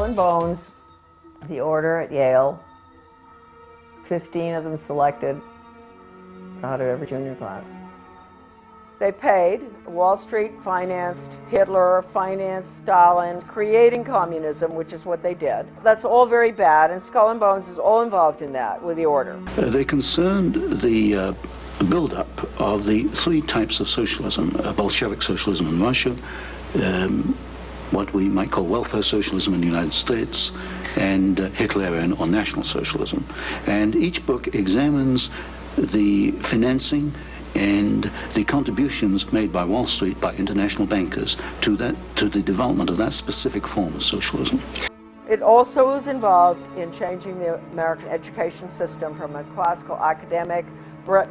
and Bones, the order at Yale, 15 of them selected out of every junior class. They paid. Wall Street financed Hitler, financed Stalin, creating communism, which is what they did. That's all very bad, and Skull and Bones is all involved in that with the order. They concerned the build-up of the three types of socialism: Bolshevik socialism in Russia, what we might call welfare socialism in the United States, and Hitlerian or National Socialism. And each book examines the financing and the contributions made by Wall Street, by international bankers, to the development of that specific form of socialism. It also was involved in changing the American education system from a classical academic,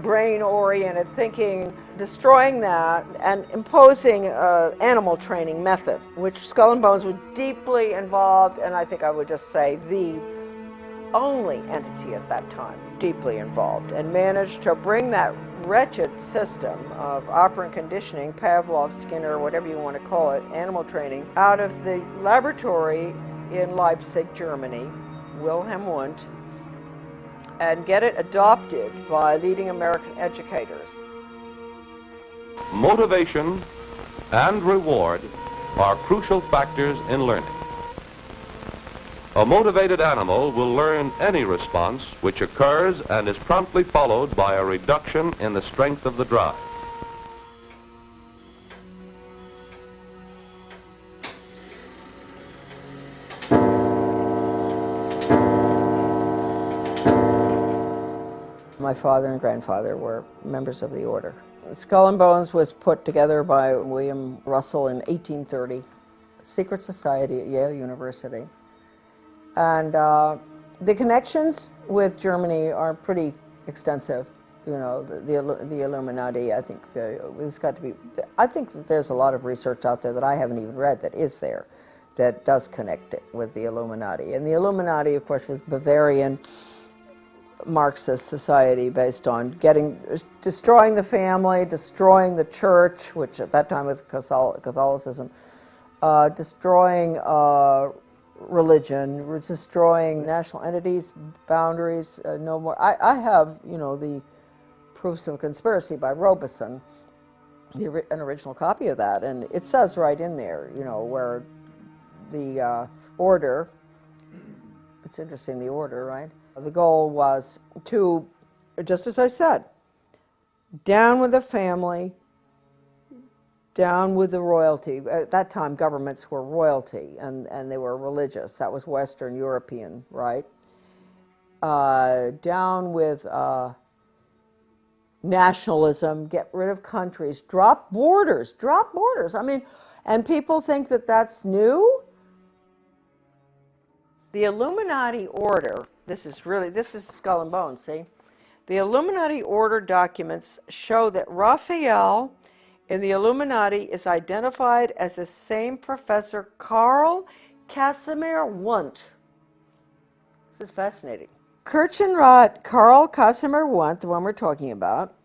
brain-oriented thinking, destroying that, and imposing an animal training method, which Skull and Bones was deeply involved, and I think I would just say the only entity at that time deeply involved, and managed to bring that wretched system of operant conditioning, Pavlov, Skinner, whatever you want to call it, animal training, out of the laboratory in Leipzig, Germany, Wilhelm Wundt, and get it adopted by leading American educators. Motivation and reward are crucial factors in learning. A motivated animal will learn any response which occurs and is promptly followed by a reduction in the strength of the drive. My father and grandfather were members of the order. Skull and Bones was put together by William Russell in 1830, secret society at Yale University. And the connections with Germany are pretty extensive. You know, the Illuminati, I think, it's got to be, I think that there's a lot of research out there that I haven't even read that is there, that does connect it with the Illuminati. And the Illuminati, of course, was Bavarian Marxist society based on destroying the family, destroying the church, which at that time was Catholicism, destroying religion, destroying national entities, boundaries, no more. I have, you know, the Proofs of a Conspiracy by Robeson, an original copy of that, and it says right in there, you know, where the order, it's interesting, the order, right? The goal was to, just as I said, down with the family, down with the royalty. At that time, governments were royalty, and they were religious. That was Western European, right? Down with nationalism, get rid of countries, drop borders. I mean, and people think that that's new. The Illuminati order, this is Skull and Bones, see? The Illuminati order documents show that Raphael in the Illuminati is identified as the same Professor Karl Casimir Wundt. This is fascinating. Kirchenrat Karl Casimir Wundt, the one we're talking about,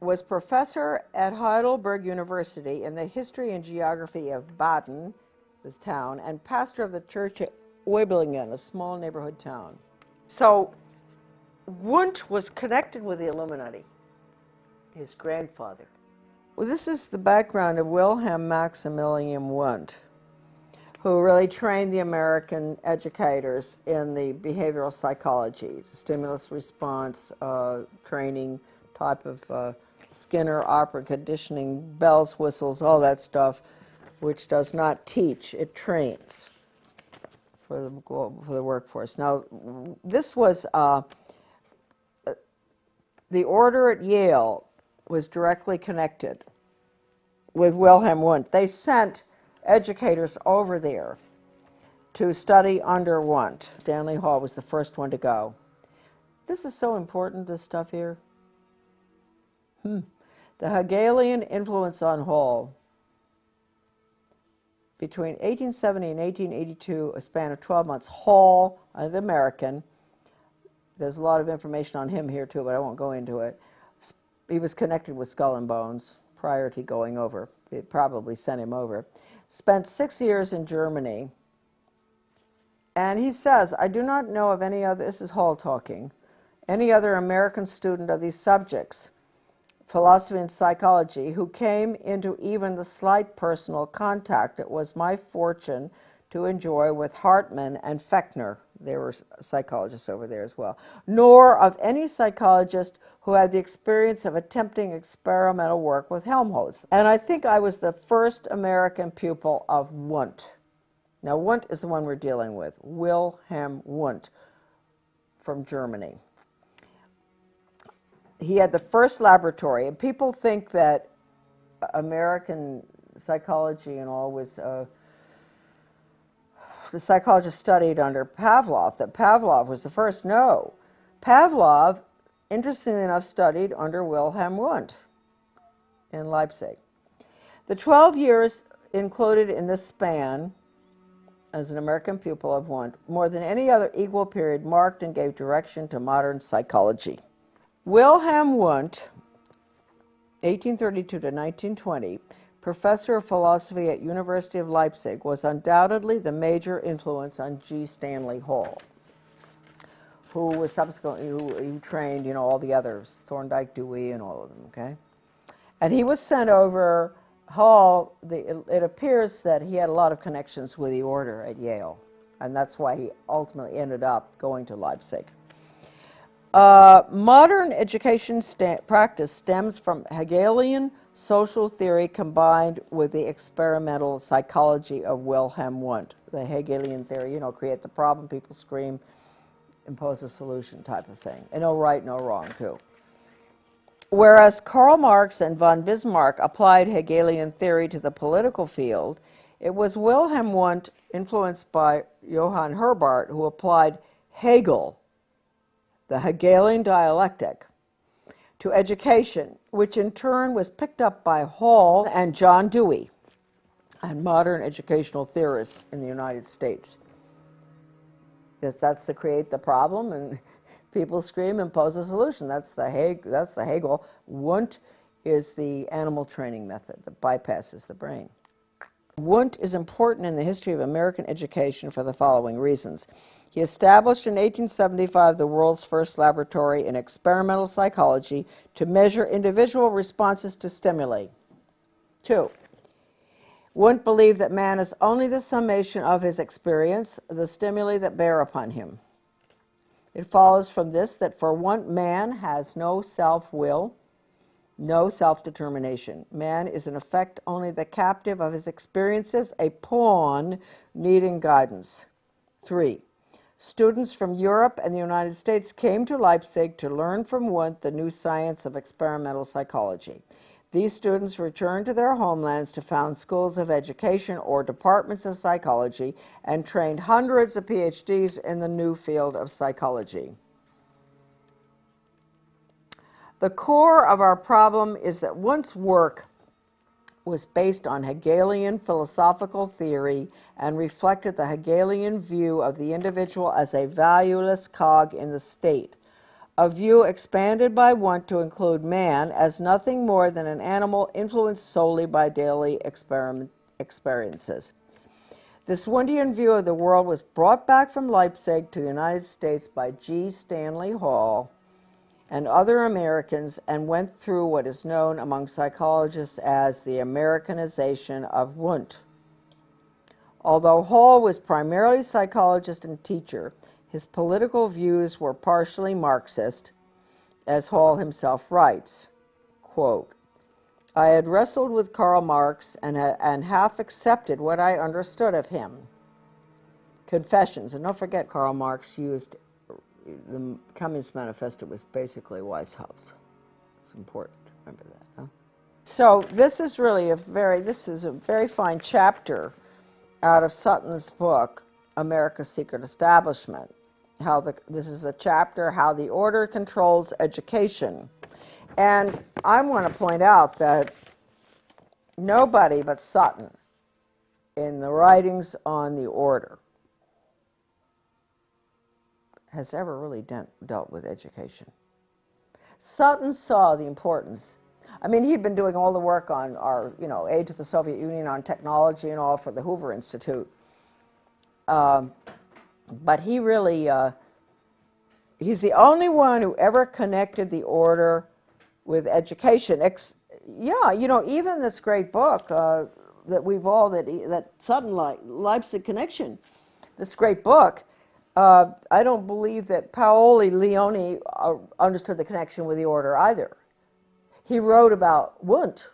was professor at Heidelberg University in the history and geography of Baden, this town, and pastor of the church at Weiblingen, a small neighborhood town. So Wundt was connected with the Illuminati, his grandfather. Well, this is the background of Wilhelm Maximilian Wundt, who really trained the American educators in the behavioral psychology, stimulus response training type of Skinner, operant conditioning, bells, whistles, all that stuff, which does not teach, it trains for the workforce. Now, this was, the order at Yale was directly connected with Wilhelm Wundt. They sent educators over there to study under Wundt. Stanley Hall was the first one to go. This is so important, this stuff here. The Hegelian influence on Hall. Between 1870 and 1882, a span of 12 months, Hall, the American, there's a lot of information on him here too, but I won't go into it. He was connected with Skull and Bones prior to going over. They probably sent him over. Spent 6 years in Germany And he says, I do not know of any other, this is Hall talking, any other American student of these subjects, philosophy and psychology, who came into even the slight personal contact it was my fortune to enjoy with Hartmann and Fechner. There were psychologists over there as well. Nor of any psychologist who had the experience of attempting experimental work with Helmholtz. And I think I was the first American pupil of Wundt. Now, Wundt is the one we're dealing with, Wilhelm Wundt from Germany. He had the first laboratory, and people think that American psychology and all was, the psychologist studied under Pavlov, that Pavlov was the first. No. Pavlov, interestingly enough, studied under Wilhelm Wundt in Leipzig. The 12 years included in this span as an American pupil of Wundt, more than any other equal period, marked and gave direction to modern psychology. Wilhelm Wundt, 1832 to 1920, professor of philosophy at University of Leipzig, was undoubtedly the major influence on G. Stanley Hall, who was subsequently, who trained, you know, all the others, Thorndike, Dewey, and all of them, okay? And he was sent over. Hall, it appears that he had a lot of connections with the order at Yale, and that's why he ultimately ended up going to Leipzig. Modern education practice stems from Hegelian social theory combined with the experimental psychology of Wilhelm Wundt. The Hegelian theory, you know, create the problem, people scream, impose a solution type of thing. And no right, no wrong, too. Whereas Karl Marx and von Bismarck applied Hegelian theory to the political field, it was Wilhelm Wundt, influenced by Johann Herbart, who applied Hegel, the Hegelian dialectic, to education, which in turn was picked up by Hall and John Dewey and modern educational theorists in the United States. That's to create the problem and people scream, impose a solution. That's the Hegel. Wundt is the animal training method that bypasses the brain. Wundt is important in the history of American education for the following reasons. He established in 1875 the world's first laboratory in experimental psychology to measure individual responses to stimuli. 2. Wundt believed that man is only the summation of his experience, the stimuli that bear upon him. It follows from this that for Wundt, man has no self-will, no self-determination. Man is in effect only the captive of his experiences, a pawn needing guidance. 3. Students from Europe and the United States came to Leipzig to learn from Wundt the new science of experimental psychology. These students returned to their homelands to found schools of education or departments of psychology and trained hundreds of PhDs in the new field of psychology. The core of our problem is that Wundt's work was based on Hegelian philosophical theory and reflected the Hegelian view of the individual as a valueless cog in the state, a view expanded by Wundt to include man as nothing more than an animal influenced solely by daily experiences. This Wundtian view of the world was brought back from Leipzig to the United States by G. Stanley Hall and other Americans and went through what is known among psychologists as the Americanization of Wundt. Although Hall was primarily psychologist and teacher, his political views were partially Marxist, as Hall himself writes, quote, I had wrestled with Karl Marx and half accepted what I understood of him. Confessions, and don't forget Karl Marx used the Communist Manifesto was basically Weishaupt. It's important to remember that, huh? So this is really a very fine chapter out of Sutton's book, America's Secret Establishment. This is a chapter, How the Order Controls Education. And I want to point out that nobody but Sutton in the writings on the order has ever really dealt with education. Sutton saw the importance. I mean, he'd been doing all the work on our, aid to the Soviet Union on technology and all for the Hoover Institute. But he really, he's the only one who ever connected the order with education. Yeah, you know, even this great book that we've all, that Sutton Leipzig Connection, this great book, I don't believe that Paoli Leone understood the connection with the order either. He wrote about Wundt.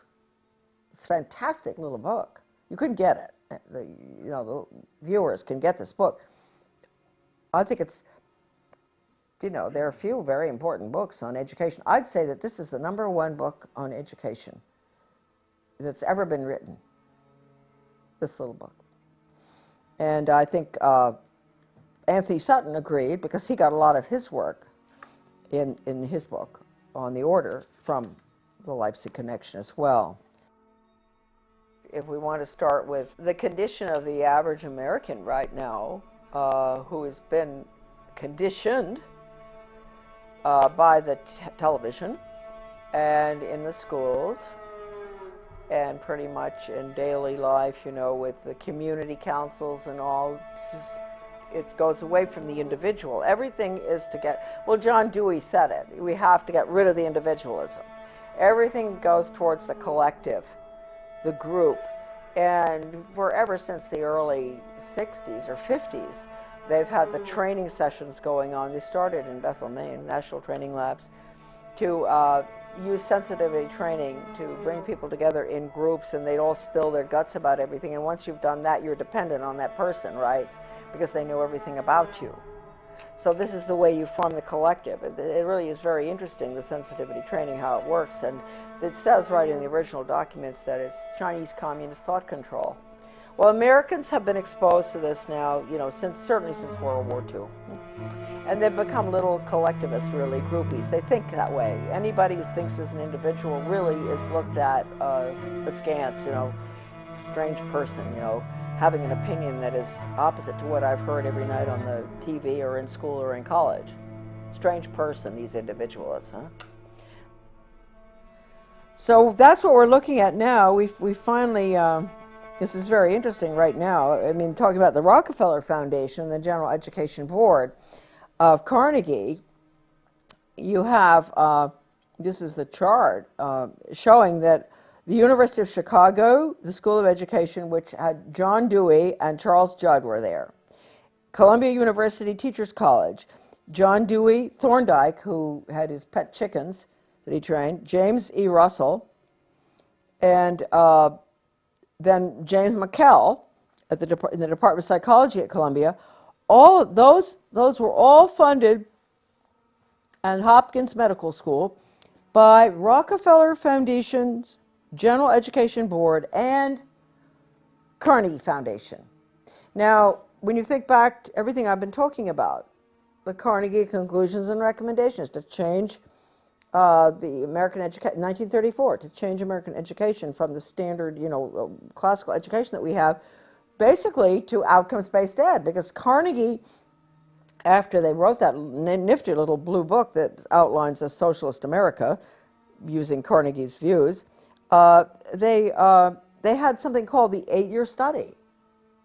It's a fantastic little book. You couldn't get it. The viewers can get this book. I think it's, you know, there are a few very important books on education. I'd say that this is the #1 book on education that's ever been written, this little book. And I think Anthony Sutton agreed, because he got a lot of his work in his book on the order from the Leipzig Connection as well. If we want to start with the condition of the average American right now, who has been conditioned by the television and in the schools and pretty much in daily life, you know, with the community councils and all, it goes away from the individual. Everything is to get, well, John Dewey said it, we have to get rid of the individualism. Everything goes towards the collective, the group. And ever since the early 60s or 50s, they've had the training sessions going on. They started in Bethel, Maine, National Training Labs, to use sensitivity training to bring people together in groups, and they'd all spill their guts about everything. And once you've done that, you're dependent on that person, right? Because they know everything about you. So this is the way you form the collective. It really is very interesting, the sensitivity training, how it works. And it says right in the original documents that it's Chinese communist thought control. Well, Americans have been exposed to this now, you know, certainly since World War II. And they've become little collectivists, really, groupies. They think that way. Anybody who thinks as an individual really is looked at askance, you know, strange person, you know, having an opinion that is opposite to what I've heard every night on the TV or in school or in college. Strange person, these individualists, huh? So that's what we're looking at now. We finally, this is very interesting right now. I mean, talking about the Rockefeller Foundation, the General Education Board of Carnegie, you have, this is the chart showing that the University of Chicago, the School of Education, which had John Dewey and Charles Judd were there. Columbia University Teachers College, John Dewey Thorndike, who had his pet chickens that he trained, James E. Russell, and then James McKell in the Department of Psychology at Columbia. All of those were all funded, and Hopkins Medical School, by Rockefeller Foundation's General Education Board and Carnegie Foundation. Now, when you think back to everything I've been talking about, the Carnegie Conclusions and Recommendations to change the American education, 1934, to change American education from the standard, you know, classical education that we have, basically to outcomes-based ed, because Carnegie, after they wrote that nifty little blue book that outlines a socialist America using Carnegie's views, they had something called the 8-year study,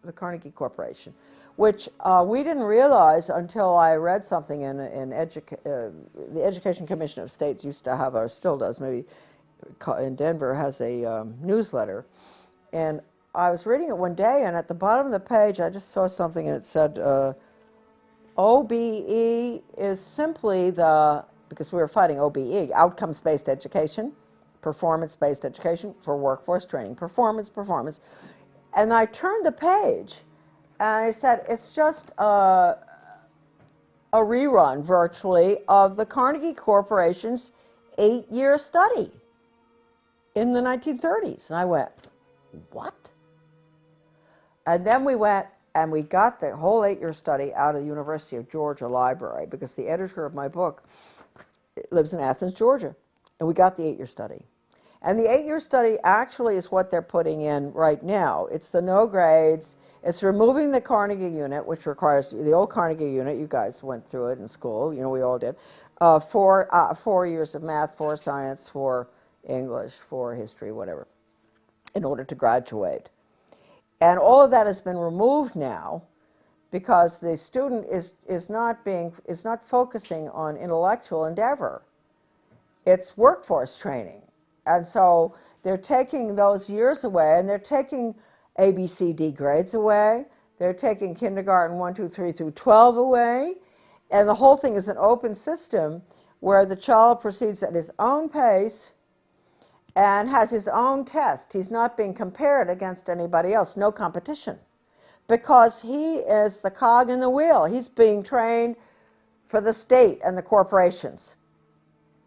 the Carnegie Corporation, which we didn't realize until I read something in the Education Commission of States used to have, or still does, maybe in Denver, has a newsletter. And I was reading it one day, and at the bottom of the page, I just saw something, and it said, OBE is simply because we were fighting OBE, outcomes-based education, performance-based education for workforce training, performance. And I turned the page, and I said, it's just a rerun, virtually, of the Carnegie Corporation's 8-year study in the 1930s. And I went, what? And then we went and we got the whole 8-year study out of the University of Georgia Library, because the editor of my book lives in Athens, Georgia. And we got the 8-year study. And the 8-year study actually is what they're putting in right now. It's the no grades. It's removing the Carnegie unit, which requires the old Carnegie unit. You guys went through it in school. You know, we all did. 4 years of math, 4 science, 4 English, 4 history, whatever, in order to graduate. And all of that has been removed now, because the student is not focusing on intellectual endeavor. It's workforce training. And so they're taking those years away, and they're taking A, B, C, D grades away. They're taking kindergarten 1, 2, 3 through 12 away. And the whole thing is an open system where the child proceeds at his own pace and has his own test. He's not being compared against anybody else, no competition, because he is the cog in the wheel. He's being trained for the state and the corporations,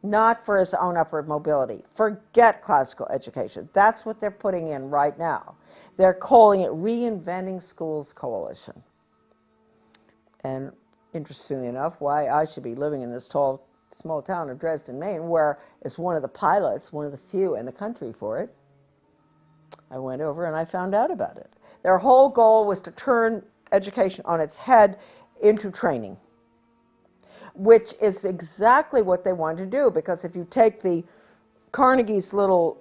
not for his own upward mobility. Forget classical education. That's what they're putting in right now. They're calling it Reinventing Schools Coalition. And interestingly enough, why I should be living in this small town of Dresden, Maine, where it's one of the pilots, one of the few in the country for it. I went over and I found out about it. Their whole goal was to turn education on its head into training, which is exactly what they want to do, because if you take the Carnegie's little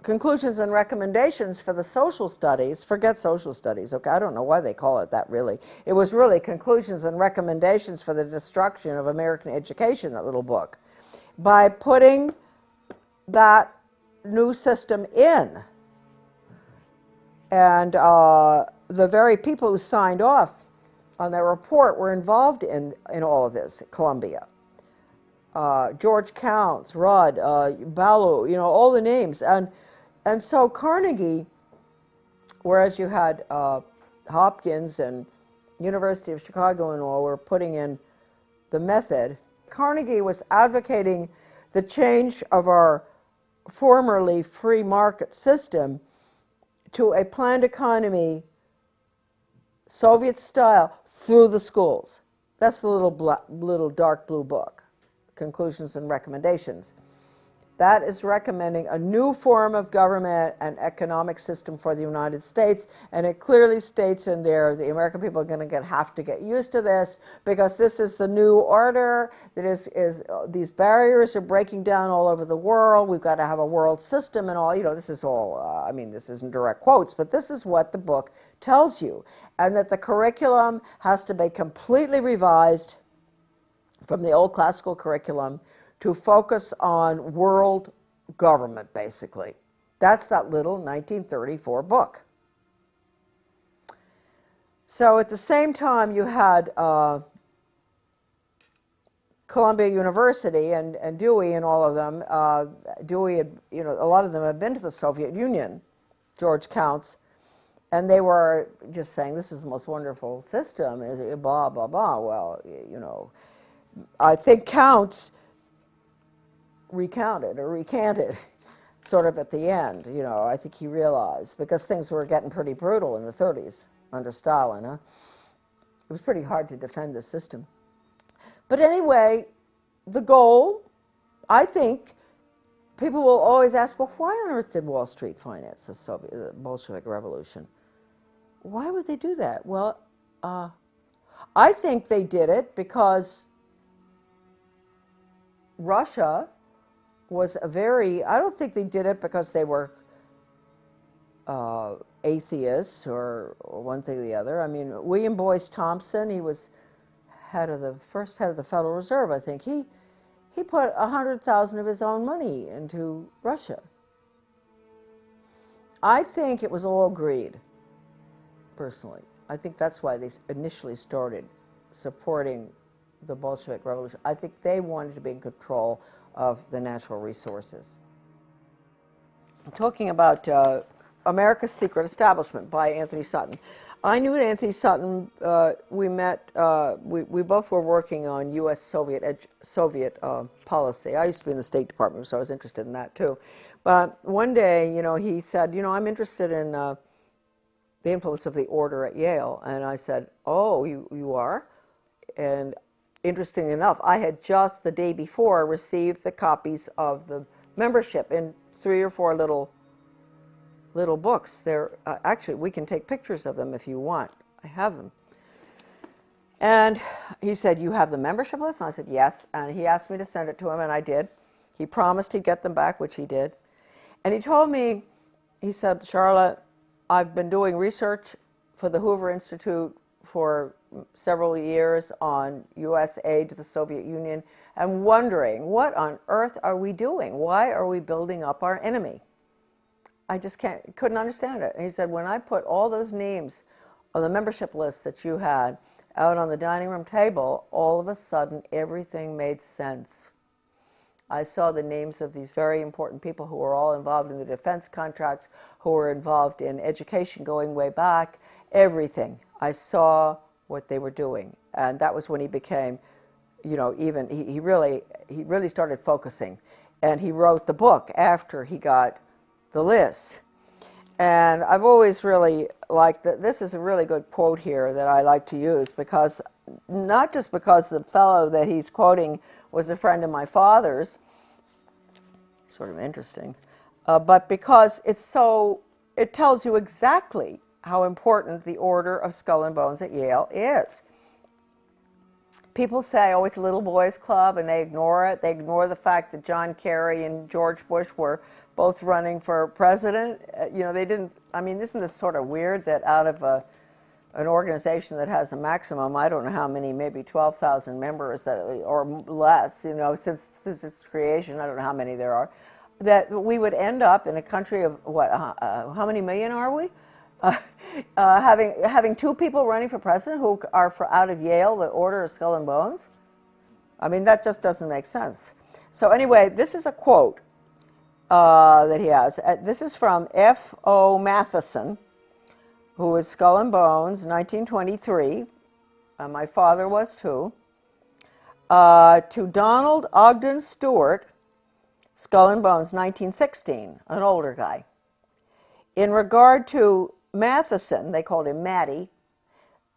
conclusions and recommendations for the social studies, forget social studies, okay, I don't know why they call it that really. It was really conclusions and recommendations for the destruction of American education, that little book. By putting that new system in, and the very people who signed off on their report were involved in all of this. Columbia, George Counts, Rudd, Ballou, you know, all the names. And so Carnegie, whereas you had Hopkins and University of Chicago and all were putting in the method, Carnegie was advocating the change of our formerly free market system to a planned economy, Soviet style, through the schools. That's the little dark blue book, Conclusions and Recommendations. That is recommending a new form of government and economic system for the United States, and it clearly states in there the American people are going to have to get used to this, because this is the new order. That these barriers are breaking down all over the world. We've got to have a world system and all. You know, this is all. I mean, this isn't direct quotes, but this is what the book tells you, and that the curriculum has to be completely revised from the old classical curriculum to focus on world government, basically. That's that little 1934 book. So at the same time, you had Columbia University and Dewey and all of them. Dewey had, you know, a lot of them had been to the Soviet Union, George Counts, and they were just saying, this is the most wonderful system, blah, blah, blah. Well, you know, I think Counts recounted or recanted sort of at the end, you know. I think he realized, because things were getting pretty brutal in the 30s under Stalin. It was pretty hard to defend the system. But anyway, the goal, I think, people will always ask, well, why on earth did Wall Street finance the Bolshevik Revolution? Why would they do that? Well, I think they did it because Russia was I don't think they did it because they were atheists or one thing or the other. I mean, William Boyce Thompson, he was first head of the Federal Reserve, I think. He put 100,000 of his own money into Russia. I think it was all greed, personally. I think that's why they initially started supporting the Bolshevik Revolution. I think they wanted to be in control of the natural resources. I'm talking about America's Secret Establishment by Anthony Sutton. I knew Anthony Sutton. We met. We both were working on U.S. Soviet policy. I used to be in the State Department, so I was interested in that too. But one day, you know, he said, you know, I'm interested in the influence of the order at Yale, and I said, oh, you are? And interesting enough, I had just the day before received the copies of the membership in 3 or 4 little books. They're actually, we can take pictures of them if you want. I have them. And he said, you have the membership list? And I said, yes. And he asked me to send it to him, and I did. He promised he'd get them back, which he did. And he told me, he said, Charlotte, I've been doing research for the Hoover Institute for several years on U.S. aid to the Soviet Union and wondering, what on earth are we doing? Why are we building up our enemy? I just couldn't understand it. And he said, when I put all those names on the membership list that you had out on the dining room table, all of a sudden everything made sense. I saw the names of these very important people who were all involved in the defense contracts, who were involved in education going way back, everything. I saw what they were doing. And that was when he became, you know, even, he really started focusing. And he wrote the book after he got the list. And I've always really liked that. This is a really good quote here that I like to use, because not just because the fellow that he's quoting was a friend of my father's, sort of interesting, but because it tells you exactly how important the Order of Skull and Bones at Yale is. People say, oh, it's a little boys club, and they ignore it. They ignore the fact that John Kerry and George Bush were both running for president. You know, they didn't, I mean, isn't this sort of weird that out of an organization that has a maximum, I don't know how many, maybe 12,000 members that, or less, you know, since its creation, I don't know how many there are, that we would end up in a country of, what, how many million are we? Having two people running for president who are out of Yale, the Order of Skull and Bones? I mean, that just doesn't make sense. So anyway, this is a quote that he has. This is from F.O. Matheson, who was Skull and Bones, 1923. My father was too. To Donald Ogden Stewart, Skull and Bones, 1916, an older guy. In regard to Matheson, they called him Matty,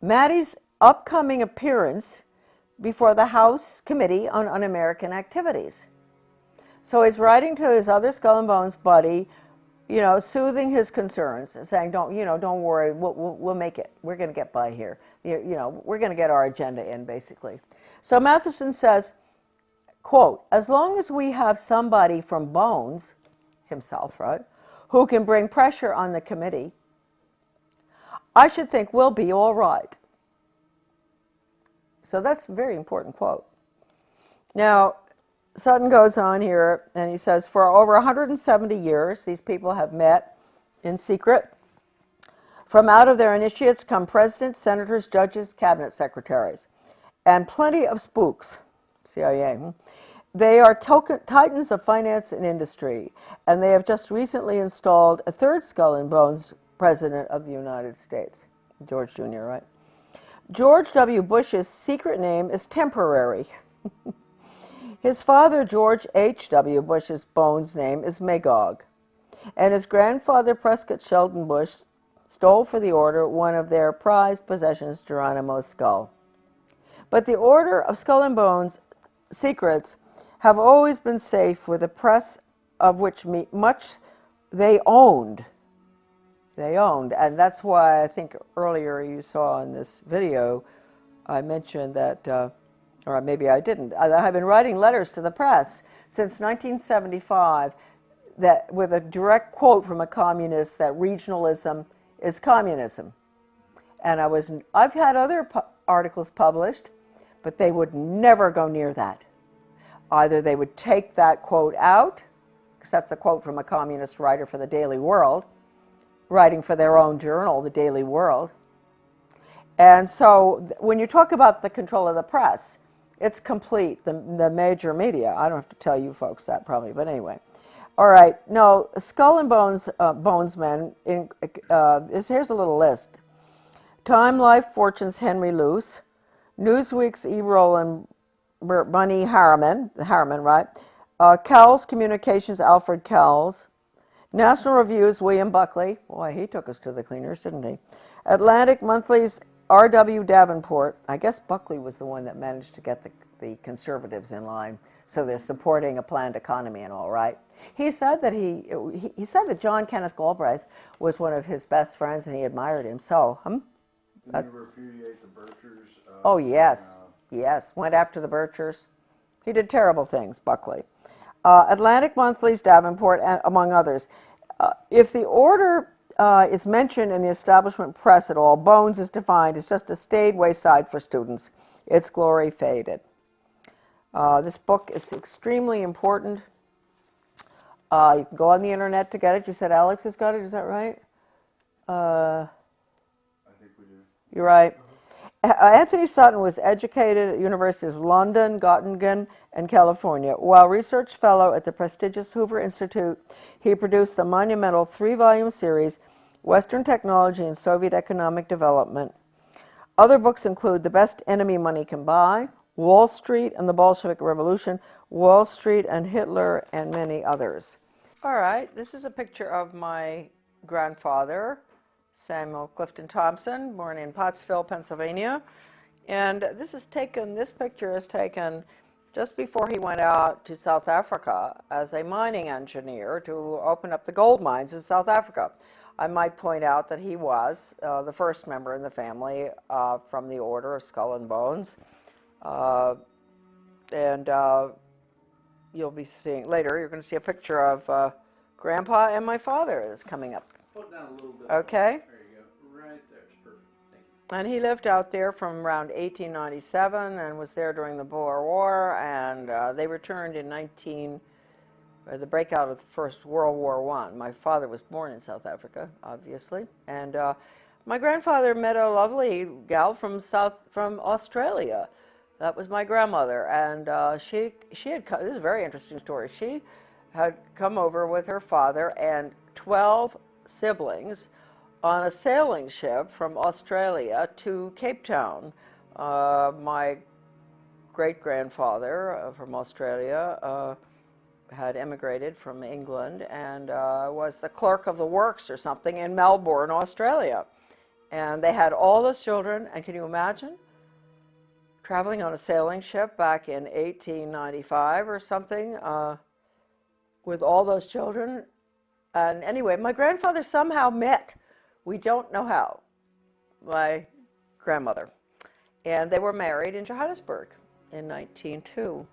Matty's upcoming appearance before the House Committee on Un-American Activities. So he's writing to his other Skull and Bones buddy, you know, soothing his concerns, saying, don't worry, we'll make it. We're going to get by here. You know, we're going to get our agenda in, basically. So Matheson says, quote, as long as we have somebody from Bones, himself, right, who can bring pressure on the committee, I should think we'll be all right. So that's a very important quote. Now, Sutton goes on here, and he says, for over 170 years, these people have met in secret. From out of their initiates come presidents, senators, judges, cabinet secretaries, and plenty of spooks, CIA. They are titans of finance and industry, and they have just recently installed a third Skull and Bones president of the United States, George Jr., right? George W. Bush's secret name is Temporary. His father, George H.W. Bush's Bones name is Magog, and his grandfather, Prescott Sheldon Bush, stole for the order one of their prized possessions, Geronimo's skull. But the Order of Skull and Bones secrets have always been safe with the press, of which much they owned. They owned, and that's why I think earlier you saw in this video, I mentioned that, or maybe I didn't, I've been writing letters to the press since 1975 that, with a direct quote from a communist, that regionalism is communism. And I've had other articles published, but they would never go near that. Either they would take that quote out, because that's the quote from a communist writer for the Daily World, writing for their own journal, the Daily World. And so when you talk about the control of the press, it's complete, the major media. I don't have to tell you folks that probably, but anyway. All right, no, Skull and Bones, Bonesmen, here's a little list. Time Life Fortune's Henry Luce, Newsweek's E. Roland Bunny Harriman, right? Cowles Communications, Alfred Cowles. National Review's William Buckley. Boy, he took us to the cleaners, didn't he? Atlantic Monthly's R.W. Davenport. I guess Buckley was the one that managed to get the conservatives in line, so they're supporting a planned economy and all, right? He said that he said that John Kenneth Galbraith was one of his best friends and he admired him. So, Did he repudiate the Birchers? Oh, yes. Yes, went after the Birchers. He did terrible things, Buckley. Atlantic Monthly's Davenport, and among others. If the order is mentioned in the establishment press at all. Bones is defined as just a staid wayside for students. Its glory faded. This book is extremely important. You can go on the internet to get it. You said Alex has got it, is that right? I think we do. You're right. Anthony Sutton was educated at the Universities of London, Göttingen, and California. While research fellow at the prestigious Hoover Institute, he produced the monumental 3-volume series, Western Technology and Soviet Economic Development. Other books include The Best Enemy Money Can Buy, Wall Street and the Bolshevik Revolution, Wall Street and Hitler, and many others. All right, this is a picture of my grandfather, Samuel Clifton Thompson, born in Pottsville, Pennsylvania. And this picture is taken just before he went out to South Africa as a mining engineer to open up the gold mines in South Africa. I might point out that he was the first member in the family from the Order of Skull and Bones. You'll be seeing later, you're going to see a picture of Grandpa and my father is coming up. Put down a little bit. Okay. There you go. Right there. It's perfect. Thank you. And he lived out there from around 1897 and was there during the Boer War, and they returned in the breakout of the First World War I. My father was born in South Africa, obviously, and my grandfather met a lovely gal from Australia. That was my grandmother, and she had come, this is a very interesting story. She had come over with her father and 12 siblings on a sailing ship from Australia to Cape Town. My great-grandfather from Australia had emigrated from England and was the clerk of the works or something in Melbourne, Australia. And they had all those children, and can you imagine traveling on a sailing ship back in 1895 or something with all those children? And anyway, my grandfather somehow met, we don't know how, my grandmother. And they were married in Johannesburg in 1902.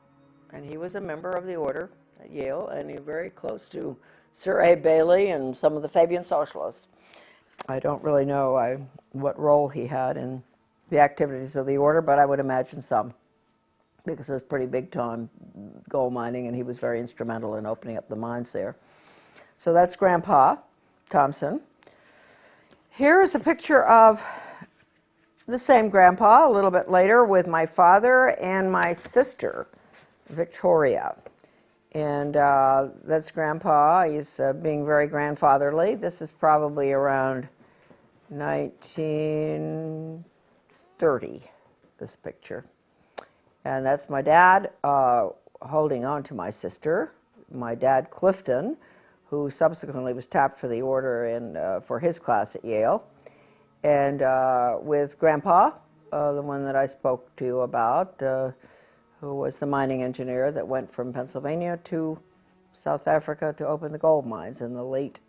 And he was a member of the Order at Yale, and he was very close to Sir A. Bailey and some of the Fabian socialists. I don't really know what role he had in the activities of the Order, but I would imagine some, because it was pretty big time gold mining, and he was very instrumental in opening up the mines there. So that's Grandpa Thompson. Here is a picture of the same Grandpa a little bit later with my father and my sister, Victoria. And that's Grandpa. He's being very grandfatherly. This is probably around 1930, this picture. And that's my dad holding on to my sister, my dad Clifton, who subsequently was tapped for the Order for his class at Yale, and with Grandpa, the one that I spoke to you about, who was the mining engineer that went from Pennsylvania to South Africa to open the gold mines in the late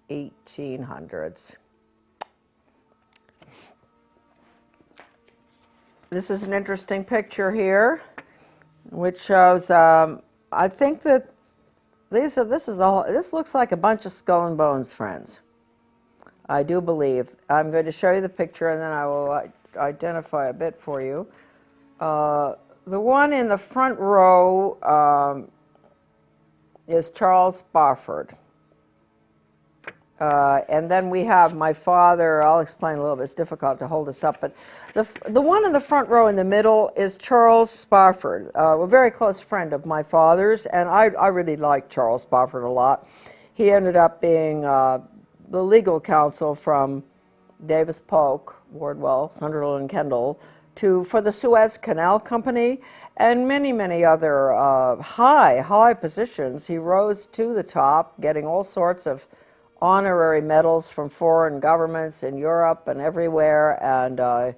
1800s. This is an interesting picture here, which shows, I think that this looks like a bunch of skull and bones friends. I do believe. I'm going to show you the picture and then I will identify a bit for you. The one in the front row is Charles Spofford. And then we have my father. I'll explain a little bit. It's difficult to hold this up, but the one in the front row in the middle is Charles Spofford, a very close friend of my father's, and I really like Charles Spofford a lot. He ended up being the legal counsel from Davis Polk, Wardwell, Sunderland, and Kendall for the Suez Canal Company and many, many other high positions. He rose to the top, getting all sorts of honorary medals from foreign governments in Europe and everywhere, and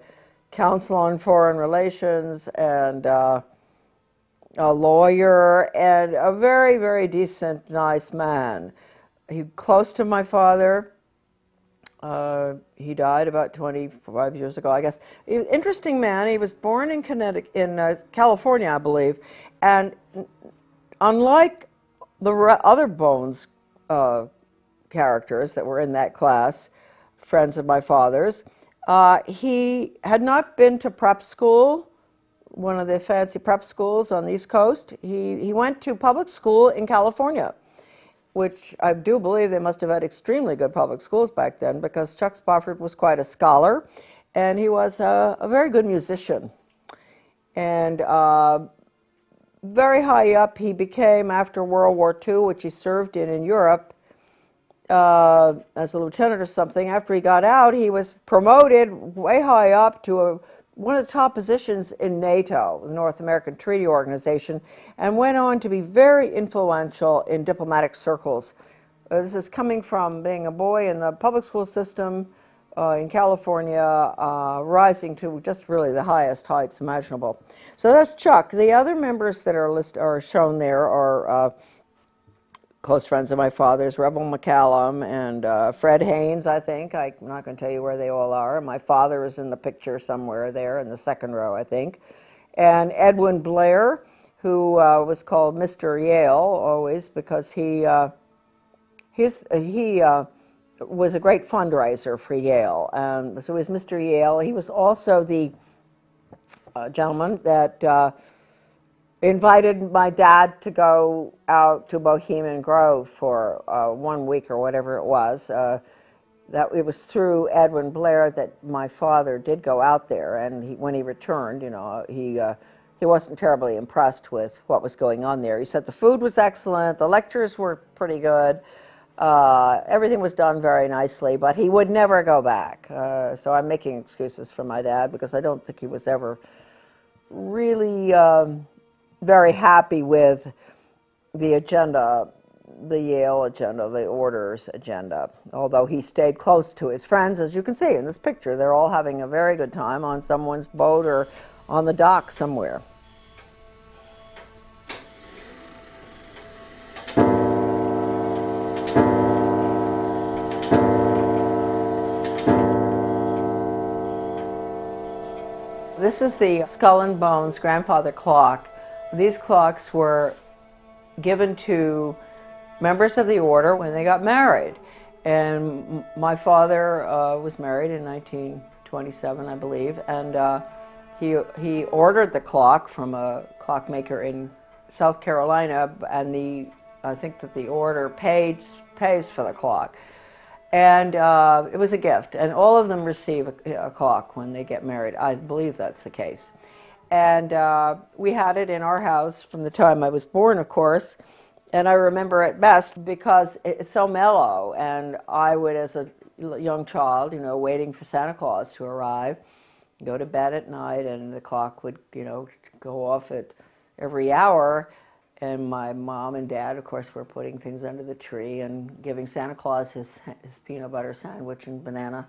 counsel on foreign relations, and a lawyer, and a very, very decent, nice man. He close to my father. He died about 25 years ago, I guess. He was an interesting man. He was born in California, I believe, and unlike the other Bones characters that were in that class, friends of my father's. He had not been to prep school, one of the fancy prep schools on the East Coast. He went to public school in California, which I do believe they must have had extremely good public schools back then, because Chuck Spofford was quite a scholar, and he was a very good musician. And very high up he became after World War II, which he served in Europe as a lieutenant or something. After he got out, he was promoted way high up to one of the top positions in NATO, the North American Treaty Organization, and went on to be very influential in diplomatic circles. This is coming from being a boy in the public school system in California, rising to just really the highest heights imaginable. So that's Chuck. The other members that are shown there are close friends of my father's, Rebel McCallum and Fred Haynes, I think. I'm not going to tell you where they all are. My father is in the picture somewhere there in the second row, I think. And Edwin Blair, who was called Mr. Yale always because he was a great fundraiser for Yale. So he was Mr. Yale. He was also the gentleman that invited my dad to go out to Bohemian Grove for 1 week or whatever it was. That it was through Edwin Blair that my father did go out there, and when he returned, you know, he wasn't terribly impressed with what was going on there. He said the food was excellent, the lectures were pretty good, everything was done very nicely, but he would never go back. So I'm making excuses for my dad because I don't think he was ever really very happy with the agenda, the Yale agenda, the orders agenda, although he stayed close to his friends. As you can see in this picture, they're all having a very good time on someone's boat or on the dock somewhere. This is the Skull and Bones grandfather clock. These clocks were given to members of the order when they got married. And my father was married in 1927, I believe, and he ordered the clock from a clockmaker in South Carolina, and I think that the order pays for the clock. And it was a gift, and all of them receive a clock when they get married. I believe that's the case. And we had it in our house from the time I was born, of course, and I remember it best because it's so mellow, and I would, as a young child, you know, waiting for Santa Claus to arrive, go to bed at night, and the clock would, you know, go off at every hour. And my mom and dad, of course, were putting things under the tree and giving Santa Claus his peanut butter sandwich and banana.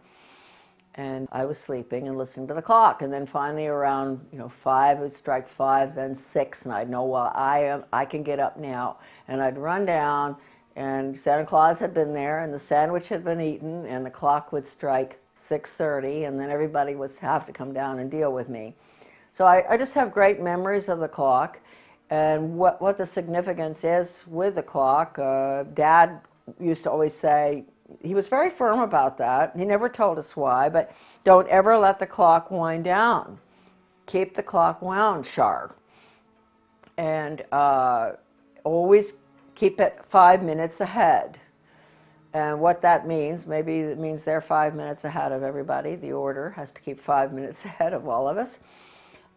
And I was sleeping and listening to the clock. And then finally around, you know, 5, it would strike 5, then 6, and I'd know, well, I can get up now. And I'd run down, and Santa Claus had been there, and the sandwich had been eaten, and the clock would strike 6:30, and then everybody would have to come down and deal with me. So I just have great memories of the clock. And what the significance is with the clock. Dad used to always say, he was very firm about that. He never told us why, but don't ever let the clock wind down. Keep the clock wound sharp. And always keep it 5 minutes ahead. And what that means, maybe it means they're 5 minutes ahead of everybody. The order has to keep 5 minutes ahead of all of us.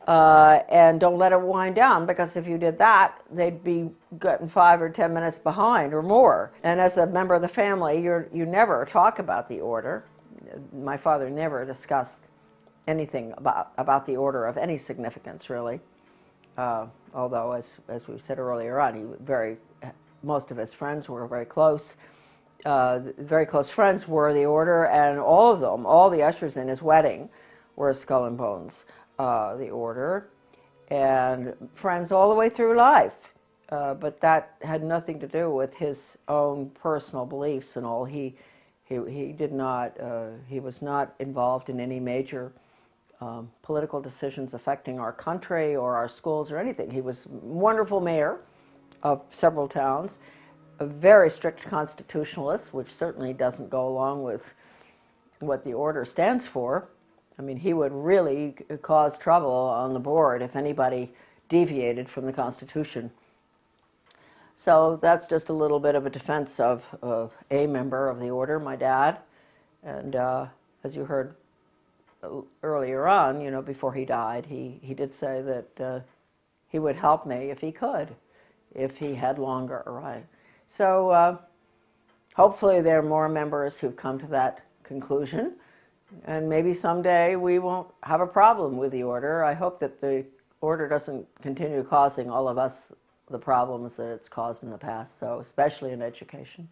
And don't let it wind down, because if you did that, they'd be getting 5 or 10 minutes behind or more. And as a member of the family, you never talk about the order. My father never discussed anything about the order of any significance, really. Although, as we said earlier on, most of his friends were very close. Very close friends were the order, and all of them, all the ushers in his wedding, were Skull and Bones. The order, and friends all the way through life. But that had nothing to do with his own personal beliefs and all. He was not involved in any major political decisions affecting our country or our schools or anything. He was a wonderful mayor of several towns, a very strict constitutionalist, which certainly doesn't go along with what the order stands for. I mean, he would really cause trouble on the board if anybody deviated from the Constitution. So that's just a little bit of a defense of a member of the order, my dad. And as you heard earlier on, you know, before he died, he did say that he would help me if he could, if he had longer, right? So hopefully there are more members who've come to that conclusion, and maybe someday we won't have a problem with the order. I hope that the order doesn't continue causing all of us the problems that it's caused in the past, so especially in education.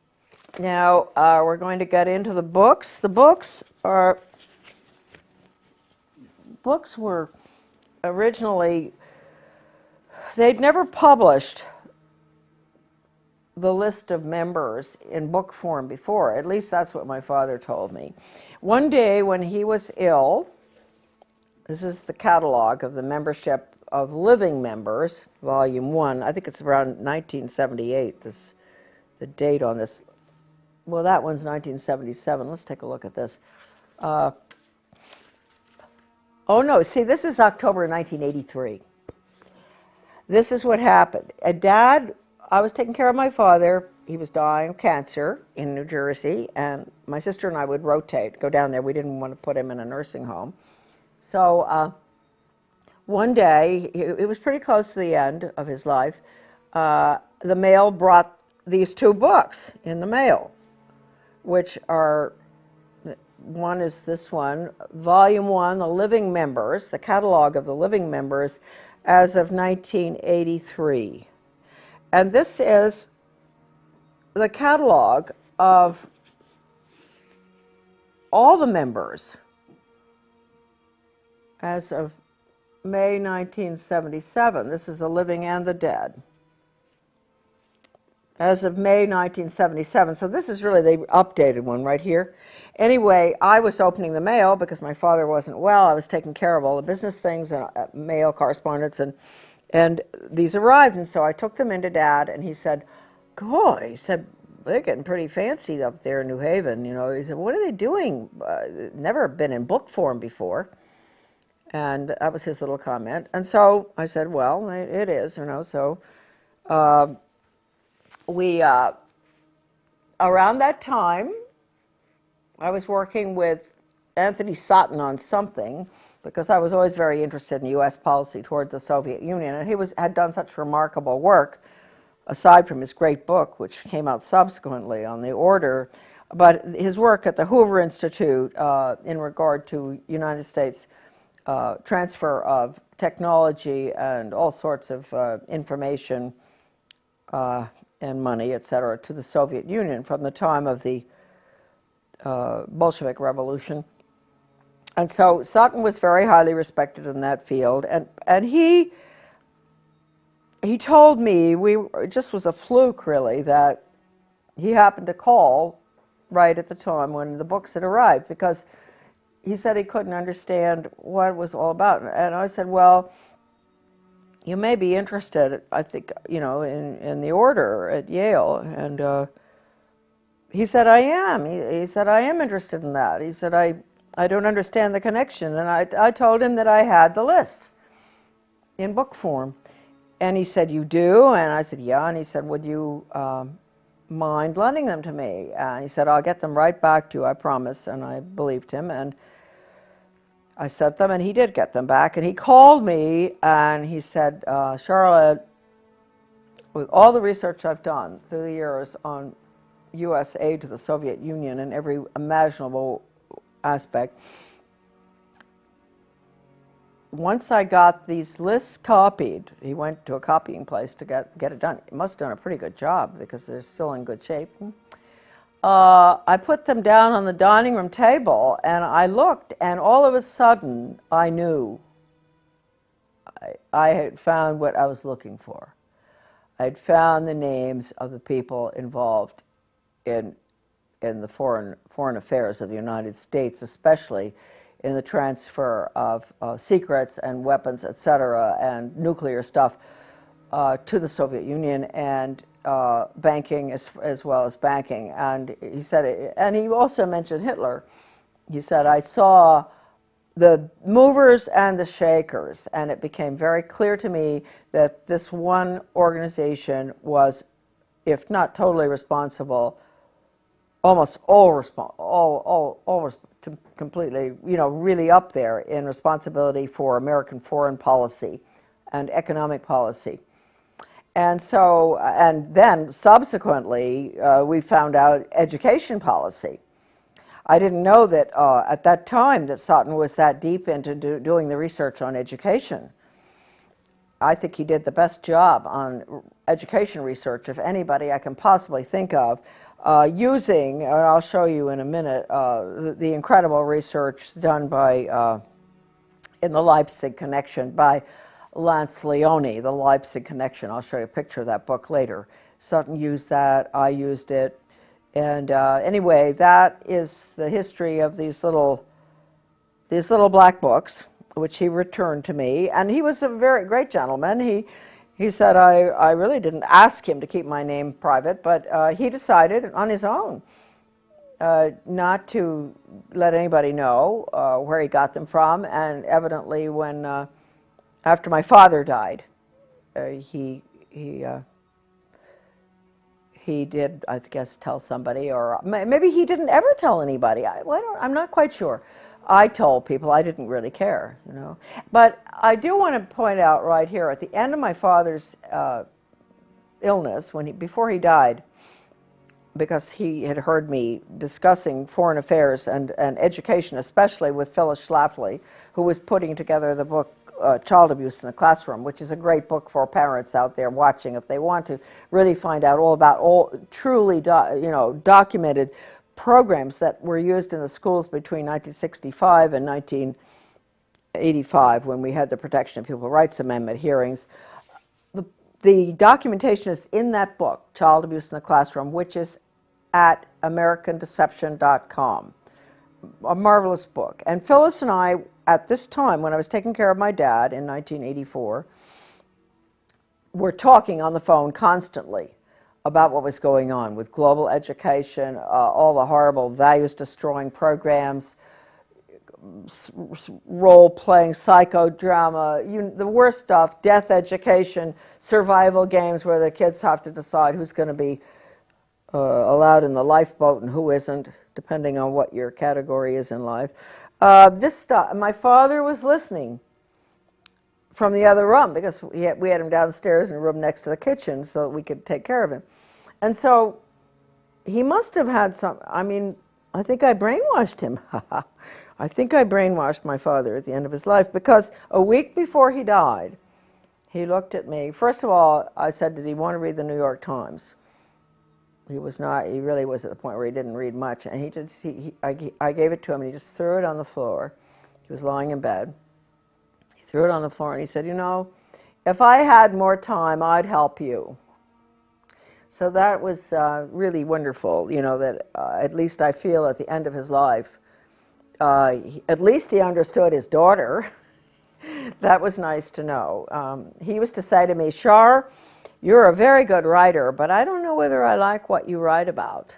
Now we're going to get into the books. The books were originally, they'd never published the list of members in book form before. At least that's what my father told me. One day when he was ill, this is the catalog of the membership of living members, volume 1. I think it's around 1978, the date on this. Well, that one's 1977. Let's take a look at this. Oh no, see, this is October 1983. This is what happened. Dad, I was taking care of my father. He was dying of cancer in New Jersey, and my sister and I would rotate, go down there. We didn't want to put him in a nursing home. So one day, it was pretty close to the end of his life, the mail brought these 2 books in the mail, which are, one is this one, Volume 1, The Living Members, the catalog of the living members as of 1983. And this is the catalog of all the members as of May 1977. This is the living and the dead. As of May 1977. So this is really the updated one right here. Anyway, I was opening the mail because my father wasn't well. I was taking care of all the business things and mail correspondence, and these arrived, and so I took them into Dad, and he said, "Boy," he said, "they're getting pretty fancy up there in New Haven." You know, he said, "What are they doing? Never been in book form before." And that was his little comment. And so I said, "Well, it is, you know." So we around that time, I was working with Anthony Sutton on something, because I was always very interested in U.S. policy towards the Soviet Union, and he had done such remarkable work, aside from his great book, which came out subsequently on the order, but his work at the Hoover Institute in regard to United States transfer of technology and all sorts of information and money, etc., to the Soviet Union from the time of the Bolshevik Revolution. And so Sutton was very highly respected in that field, and he told me, it just was a fluke really, that he happened to call right at the time when the books had arrived, because he said he couldn't understand what it was all about. And I said, "Well, you may be interested, I think, you know, in the order at Yale." And he said, "I am." He said, "I am interested in that." He said, I don't understand the connection." And I told him that I had the lists in book form. And he said, "You do?" And I said, "Yeah." And he said, "Would you mind lending them to me?" And he said, "I'll get them right back to you, I promise." And I believed him, and I sent them, and he did get them back. And he called me, and he said, "Charlotte, with all the research I've done through the years on U.S. aid to the Soviet Union in every imaginable aspect, once I got these lists copied," he went to a copying place to get it done. He must have done a pretty good job because they're still in good shape. I put them down on the dining room table, and I looked, and all of a sudden I knew I had found what I was looking for. I had found the names of the people involved in the foreign affairs of the United States, especially in the transfer of secrets and weapons, etc., and nuclear stuff to the Soviet Union. And banking as well as banking. And he said, and he also mentioned Hitler. He said, I saw the movers and the shakers, and it became very clear to me that this one organization was, if not totally responsible, almost completely, really up there in responsibility for American foreign policy and economic policy. And so, and then subsequently, we found out education policy. I didn't know that at that time that Sutton was that deep into doing the research on education. I think he did the best job on education research of anybody I can possibly think of, using, and I'll show you in a minute, the incredible research done by, in the Leipzig Connection by Lance Leone, the Leipzig Connection. I'll show you a picture of that book later. Sutton used that, I used it. And anyway, that is the history of these little black books, which he returned to me. And he was a very great gentleman. He said, I really didn't ask him to keep my name private, but he decided on his own not to let anybody know where he got them from. And evidently, when after my father died, he did, I guess, tell somebody, or maybe he didn't ever tell anybody. I'm not quite sure. I told people. I didn't really care, But I do want to point out right here, at the end of my father's illness, before he died, because he had heard me discussing foreign affairs and education, especially with Phyllis Schlafly, who was putting together the book Child Abuse in the Classroom, which is a great book for parents out there watching if they want to really find out all about truly documented programs that were used in the schools between 1965 and 1985, when we had the Protection of Pupil Rights Amendment hearings. The documentation is in that book, Child Abuse in the Classroom, which is at AmericanDeception.com. A marvelous book. And Phyllis and I, at this time, when I was taking care of my dad in 1984, were talking on the phone constantly about what was going on with global education, all the horrible values-destroying programs, role-playing, psychodrama, the worst stuff, death education, survival games where the kids have to decide who's going to be allowed in the lifeboat and who isn't, depending on what your category is in life. This stuff, my father was listening from the other room, because we had him downstairs in a room next to the kitchen so that we could take care of him. And so he must have had some, I think I brainwashed him. I think I brainwashed my father at the end of his life, because a week before he died, he looked at me. First of all, I said, did he want to read the New York Times? He was not, he really was at the point where he didn't read much. And I gave it to him, and he just threw it on the floor. He was lying in bed. He threw it on the floor, and he said, if I had more time, I'd help you. So that was really wonderful, that at least I feel at the end of his life, at least he understood his daughter. That was nice to know. He used to say to me, Shar, you're a very good writer, but I don't know whether I like what you write about.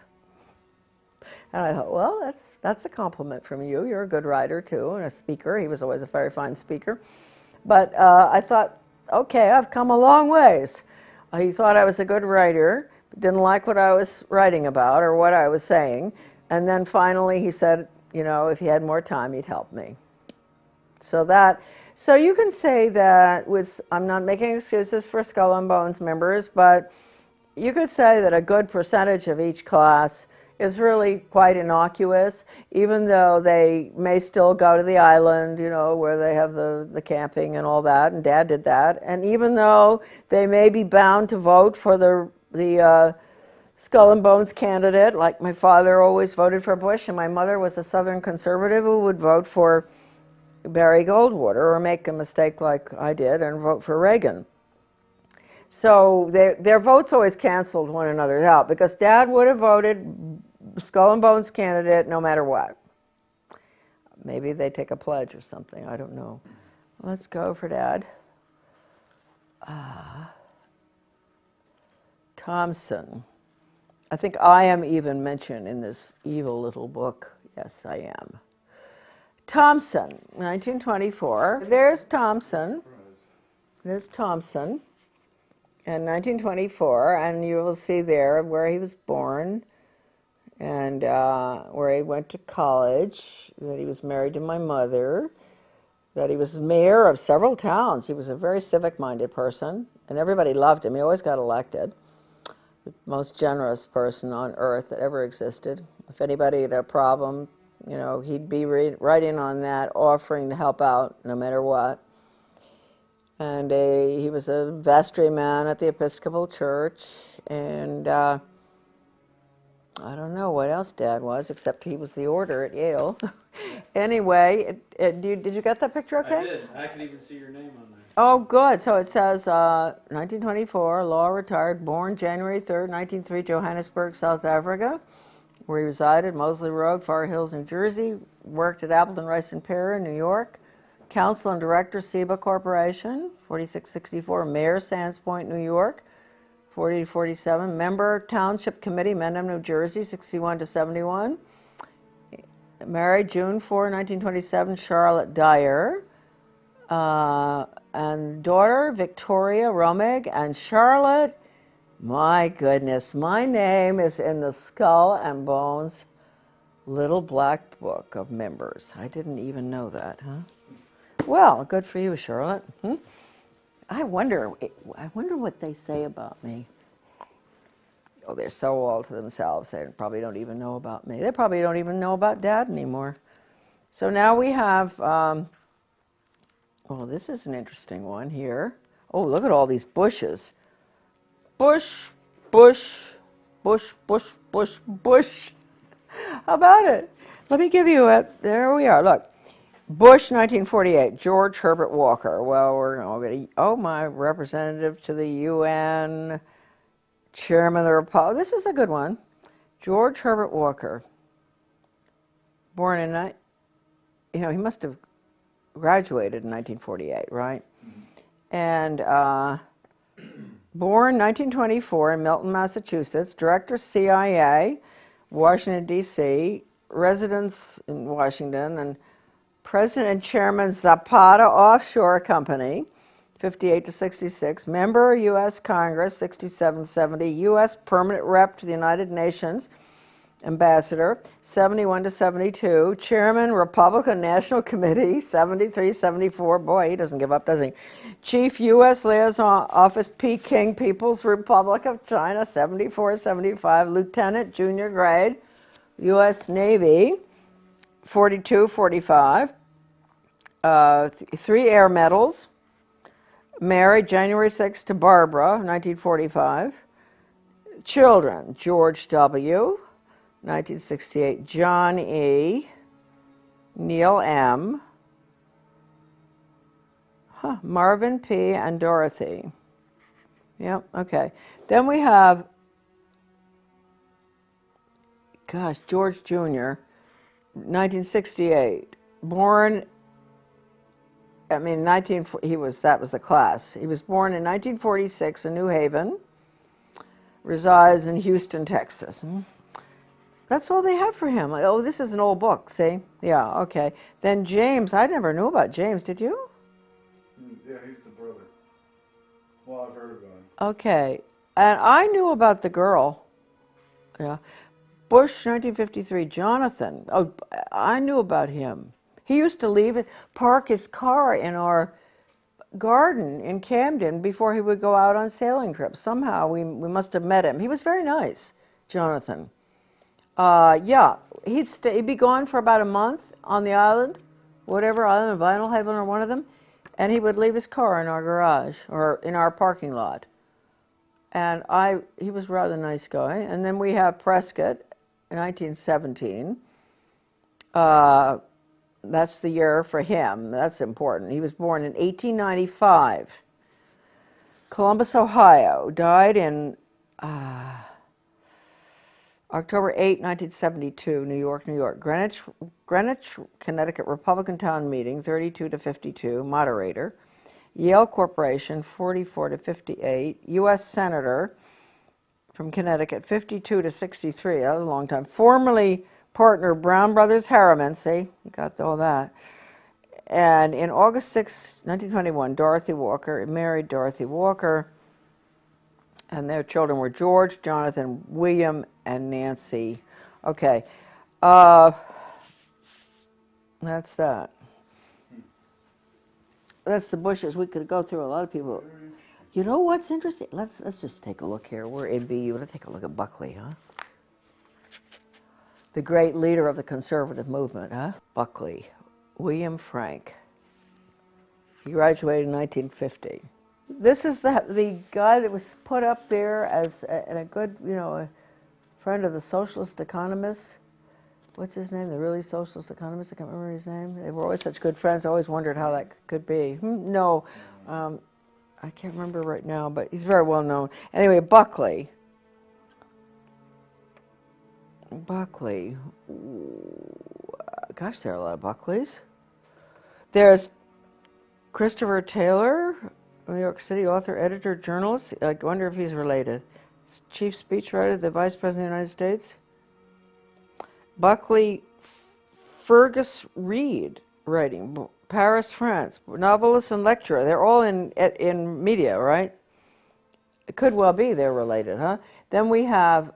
And I thought, well, that's a compliment from you. You're a good writer, too, and a speaker. He was always a very fine speaker. But I thought, okay, I've come a long ways. He thought I was a good writer, but didn't like what I was writing about or what I was saying. And then finally he said, if he had more time, he'd help me. So you can say that I'm not making excuses for Skull and Bones members, but you could say that a good percentage of each class is really quite innocuous, even though they may still go to the island, where they have the camping and all that, and Dad did that. And even though they may be bound to vote for the Skull and Bones candidate, like my father always voted for Bush, and my mother was a Southern conservative who would vote for Barry Goldwater, or make a mistake like I did and vote for Reagan. So their votes always canceled one another out, because Dad would have voted Skull and Bones candidate no matter what. Maybe they take a pledge or something, I don't know. Let's go for Dad. Thompson. I think I am even mentioned in this evil little book. Yes, I am. Thompson, 1924. There's Thompson. There's Thompson in 1924, and you will see there where he was born and where he went to college, that he was married to my mother, that he was mayor of several towns. He was a very civic-minded person, and everybody loved him. He always got elected. The most generous person on earth that ever existed. If anybody had a problem, you know, he'd be right in on that, offering to help out no matter what. And he was a vestryman at the Episcopal Church, and I don't know what else Dad was, except he was the order at Yale. Anyway, did you get that picture okay? I did. I can even see your name on there. Oh, good. So it says 1924, law retired, born January 3rd, 1903, Johannesburg, South Africa, where he resided, Moseley Road, Far Hills, New Jersey, worked at Appleton, Rice and Pear in New York, counsel and director, SEBA Corporation, 4664, mayor, Sands Point, New York, 40 to 47, member, Township Committee, Mendham, New Jersey, 61 to 71, married June 4, 1927, Charlotte Dyer, and daughter, Victoria Romig, and Charlotte. My goodness, my name is in the Skull and Bones little black book of members. I didn't even know that, huh? Well, good for you, Charlotte. I wonder what they say about me. Oh, they're so all to themselves. They probably don't even know about me. They probably don't even know about Dad anymore. So now we have, well, this is an interesting one here. Oh, look at all these bushes. Bush, bush, bush, bush, bush, bush. How about it? Let me give you a, there we are, look. Bush, 1948, George Herbert Walker. Well, we're going to, oh, my representative to the UN, chairman of the Republic. This is a good one. George Herbert Walker, born in, you know, he must have graduated in 1948, right? And born 1924 in Milton, Massachusetts, director CIA, Washington, D.C., residence in Washington, and President and Chairman Zapata Offshore Company, 58 to 66, member U.S. Congress, 67-70, U.S. Permanent Rep to the United Nations, Ambassador, 71 to 72, Chairman, Republican National Committee, 73-74, boy, he doesn't give up, does he? Chief U.S. Liaison Office, Peking People's Republic of China, 74-75, Lieutenant, junior grade, U.S. Navy, 42-45, 3 air medals, married January 6 to Barbara, 1945, children, George W., 1968, John E., Neil M., Marvin P., and Dorothy. Yep, okay. Then we have, gosh, George Jr., 1968, born, I mean, that was the class. He was born in 1946 in New Haven, resides in Houston, Texas. That's all they have for him. Oh, this is an old book, see? Yeah, okay. Then James, I never knew about James, did you? Yeah, he's the brother. Well, I've heard about him. Okay, and I knew about the girl. Yeah. Bush, 1953, Jonathan. Oh, I knew about him. He used to park his car in our garden in Camden before he would go out on sailing trips. Somehow we must have met him. He was very nice, Jonathan. Yeah, he'd be gone for about a month on the island, whatever island, of Vinalhaven or one of them, and he would leave his car in our garage or in our parking lot. And he was a rather nice guy. And then we have Prescott, in 1917. That's the year for him. That's important. He was born in 1895. Columbus, Ohio. Died in October 8, 1972, New York, New York. Greenwich, Connecticut Republican Town Meeting, 32 to 52, moderator. Yale Corporation, 44 to 58, U.S. Senator, from Connecticut, 52 to 63. That was a long time. Formerly partner Brown Brothers Harriman, see, you got all that. And in August 6, 1921, Dorothy Walker married Dorothy Walker, and their children were George, Jonathan, William, and Nancy. Okay, that's that. That's the Bushes. We could go through a lot of people. You know what's interesting? Let's just take a look here. We're in BU. Let's take a look at Buckley, huh? The great leader of the conservative movement, huh? Buckley, William Frank. He graduated in 1950. This is the guy that was put up there as a good, a friend of the socialist economists. What's his name? The really socialist economist? I can't remember his name. They were always such good friends. I always wondered how that could be. No, I can't remember right now, but he's very well known. Anyway, Buckley. Buckley. Gosh, there are a lot of Buckleys. There's Christopher Taylor, New York City author, editor, journalist. I wonder if he's related. Chief speechwriter, the Vice President of the United States. Buckley Fergus Reed, writing, Paris, France, novelist and lecturer. They're all in media, right? It could well be they're related, huh? Then we have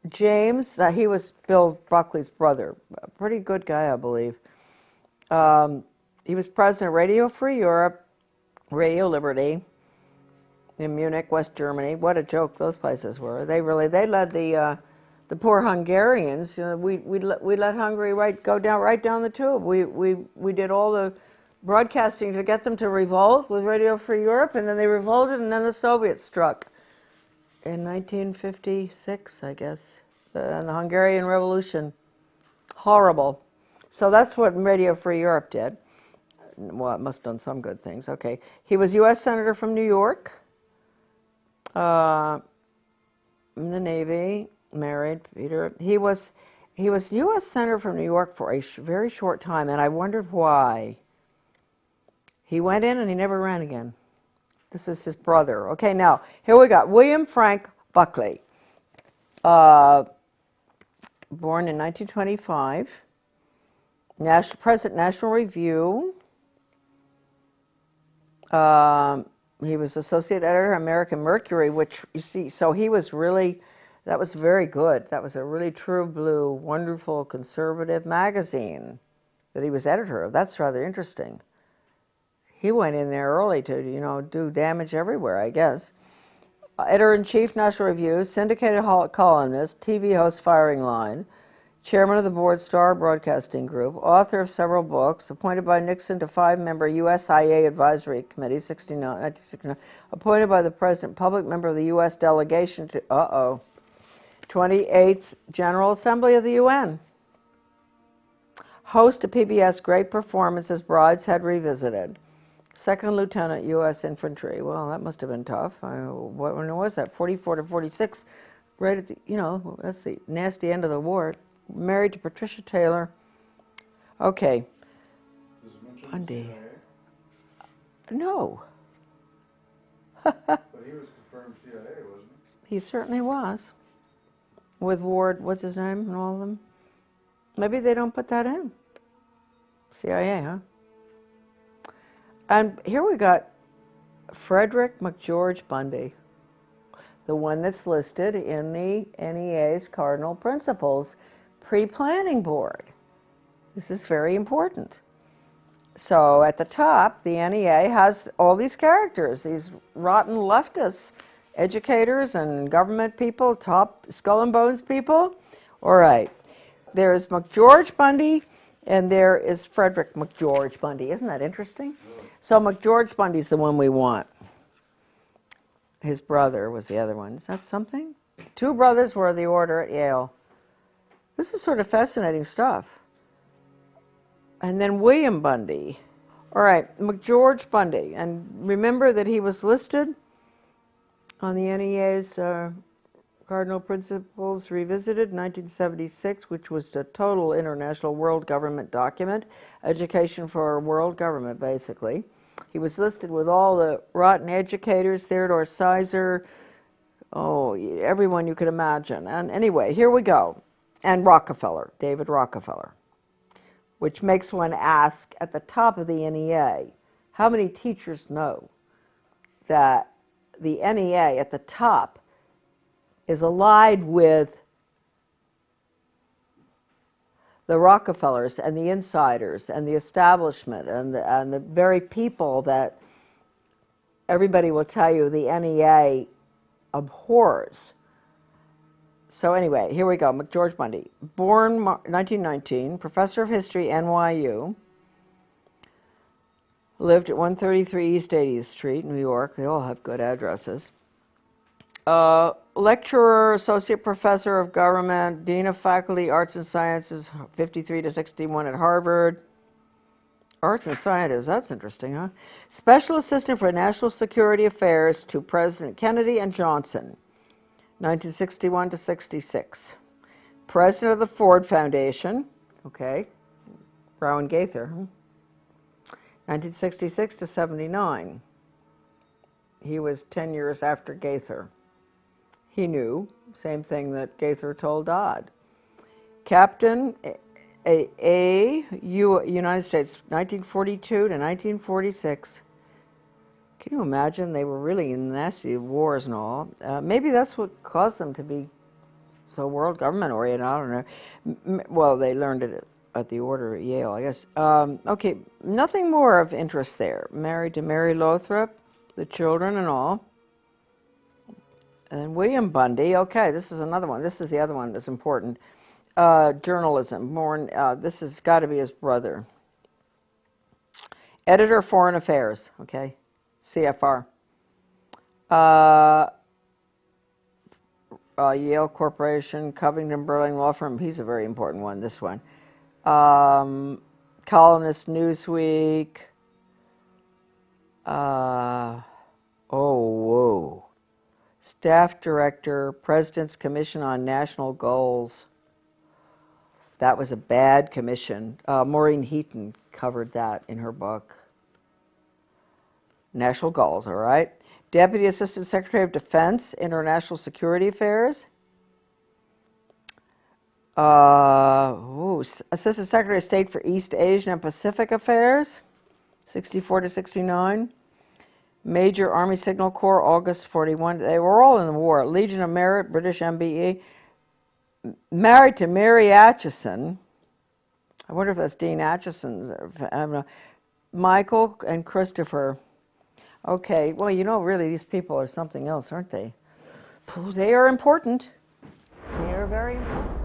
James, that he was Bill Buckley's brother. A pretty good guy, I believe. He was president of Radio Free Europe, Radio Liberty, in Munich, West Germany. What a joke those places were. They led the poor Hungarians. We let Hungary go right down the tube. We did all the broadcasting to get them to revolt with Radio Free Europe, and then they revolted, and then the Soviets struck in 1956, I guess, and the Hungarian Revolution. Horrible. So that's what Radio Free Europe did. Well, it must have done some good things. Okay. He was U.S. Senator from New York, in the Navy, married, Peter. He was U.S. Senator from New York for a very short time, and I wondered why. He went in and he never ran again. This is his brother. Okay, now, here we got William Frank Buckley, born in 1925, President National Review. He was associate editor of American Mercury, which, you see, so he was really, that was very good. That was a really true blue, wonderful conservative magazine that he was editor of. That's rather interesting. He went in there early to, do damage everywhere, I guess. Editor-in-chief, National Review, syndicated columnist, TV host, Firing Line, chairman of the board, Star Broadcasting Group, author of several books, appointed by Nixon to 5-member USIA Advisory Committee, 1969, appointed by the President, public member of the U.S. delegation to, 28th General Assembly of the UN. Host of PBS Great Performances, Brideshead Revisited. Second Lieutenant, U.S. Infantry. Well, that must have been tough. When was that? 44 to 46, right at the, that's the nasty end of the war. Married to Patricia Taylor. Okay. Does it mention Bundy. CIA? No. But he was confirmed CIA, wasn't He certainly was. With Ward, what's his name, and all of them. Maybe they don't put that in. CIA, huh? And here we got Frederick McGeorge Bundy, the one that's listed in the NEA's Cardinal Principles Pre-Planning Board. This is very important. So at the top, the NEA has all these characters, these rotten leftists, educators and government people, top skull and bones people. All right. There's McGeorge Bundy, and there is Frederick McGeorge Bundy. Isn't that interesting? So McGeorge Bundy's the one we want. His brother was the other one. Is that something? 2 brothers were of the order at Yale. This is sort of fascinating stuff. And then William Bundy. All right, McGeorge Bundy. And remember that he was listed on the NEA's Cardinal Principles Revisited, 1976, which was the total international world government document, education for world government, basically. He was listed with all the rotten educators, Theodore Sizer, Oh, everyone you could imagine. And anyway, here we go. And Rockefeller, David Rockefeller, which makes one ask at the top of the NEA, how many teachers know that the NEA at the top is allied with the Rockefellers and the insiders and the establishment and the very people that everybody will tell you the NEA abhors. So anyway, here we go. George Mundy, born 1919, professor of history, NYU, lived at 133 East 80th Street, New York. They all have good addresses. Lecturer, associate professor of government, dean of faculty, arts and sciences, 53 to 61 at Harvard. Arts and sciences, that's interesting, huh? Special assistant for national security affairs to President Kennedy and Johnson, 1961 to 66. President of the Ford Foundation, okay, Brown Gaither, 1966 to 79. He was 10 years after Gaither. He knew, same thing that Gaither told Dodd. Captain United States, 1942 to 1946. Can you imagine? They were really in nasty wars and all. Maybe that's what caused them to be so world government oriented. I don't know. Well, they learned it at the order at Yale, I guess. Okay, nothing more of interest there. Married to Mary Lothrop, the children and all. And then William Bundy, okay, this is another one. This is the other one that's important. Journalism, born, this has got to be his brother. Editor of Foreign Affairs, okay, CFR. Yale Corporation, Covington Burling Law Firm, he's a very important one, this one. Columnist, Newsweek. Oh, whoa. Staff Director, President's Commission on National Goals. That was a bad commission. Maureen Heaton covered that in her book. National Goals, all right. Deputy Assistant Secretary of Defense, International Security Affairs. Assistant Secretary of State for East Asian and Pacific Affairs, 64 to 69. Major Army Signal Corps, August 41. They were all in the war. Legion of Merit, British MBE. Married to Mary Atchison. I wonder if that's Dean Atchison's. I don't know. Michael and Christopher. Okay, well, you know, really, these people are something else, aren't they? They are important. They are very important.